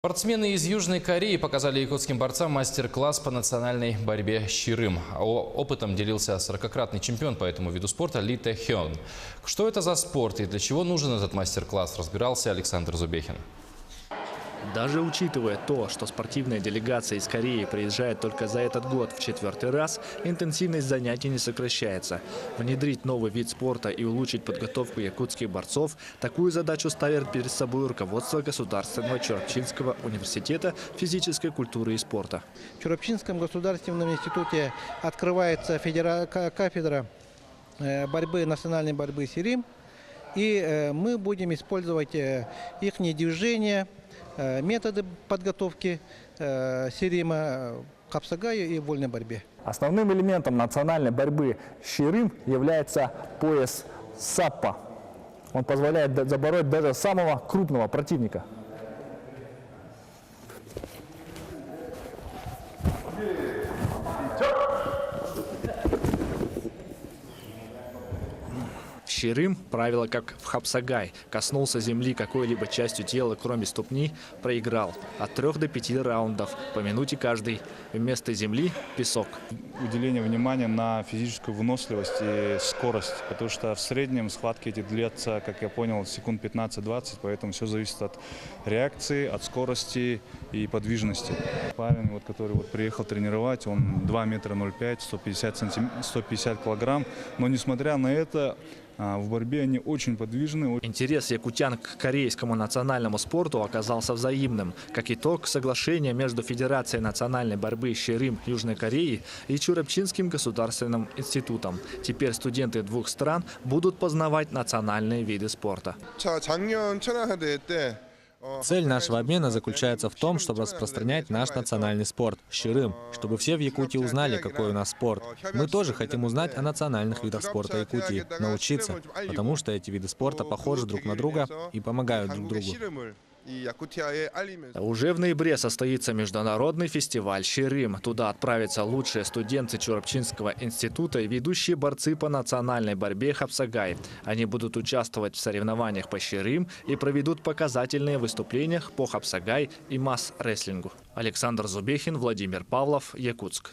Спортсмены из Южной Кореи показали якутским борцам мастер-класс по национальной борьбе щирым. Опытом делился 40-кратный чемпион по этому виду спорта Ли Тэ Хён. Что это за спорт и для чего нужен этот мастер-класс, разбирался Александр Зубехин. Даже учитывая то, что спортивная делегация из Кореи приезжает только за этот год в 4-й раз, интенсивность занятий не сокращается. Внедрить новый вид спорта и улучшить подготовку якутских борцов – такую задачу ставит перед собой руководство Государственного Чорапчинского университета физической культуры и спорта. В Чорапчинском государственном институте открывается кафедра борьбы, национальной борьбы щирым. И мы будем использовать их движения, методы подготовки щирима к хапсагаю и вольной борьбе. Основным элементом национальной борьбы щирым является пояс саппа. Он позволяет забороть даже самого крупного противника. В щирым правило как в хапсагай. Коснулся земли какой-либо частью тела, кроме ступни, проиграл. От 3 до 5 раундов, по минуте каждый. Вместо земли – песок. Уделение внимания на физическую выносливость и скорость, потому что в среднем схватки эти длятся, как я понял, секунд 15-20, поэтому все зависит от реакции, от скорости и подвижности. Парень, который приехал тренировать, он 2 метра 0,5, 150 килограмм, но несмотря на это, в борьбе они очень подвижны. Интерес якутян к корейскому национальному спорту оказался взаимным. Как итог, соглашение между Федерацией национальной борьбы щирым Южной Кореи и Чорапчинским государственным институтом. Теперь студенты двух стран будут познавать национальные виды спорта. Цель нашего обмена заключается в том, чтобы распространять наш национальный спорт – щирым, чтобы все в Якутии узнали, какой у нас спорт. Мы тоже хотим узнать о национальных видах спорта Якутии, научиться, потому что эти виды спорта похожи друг на друга и помогают друг другу. Уже в ноябре состоится международный фестиваль щирым. Туда отправятся лучшие студенты Чорапчинского института и ведущие борцы по национальной борьбе хапсагай. Они будут участвовать в соревнованиях по щирым и проведут показательные выступления по хапсагай и масс-рестлингу. Александр Зубехин, Владимир Павлов, Якутск.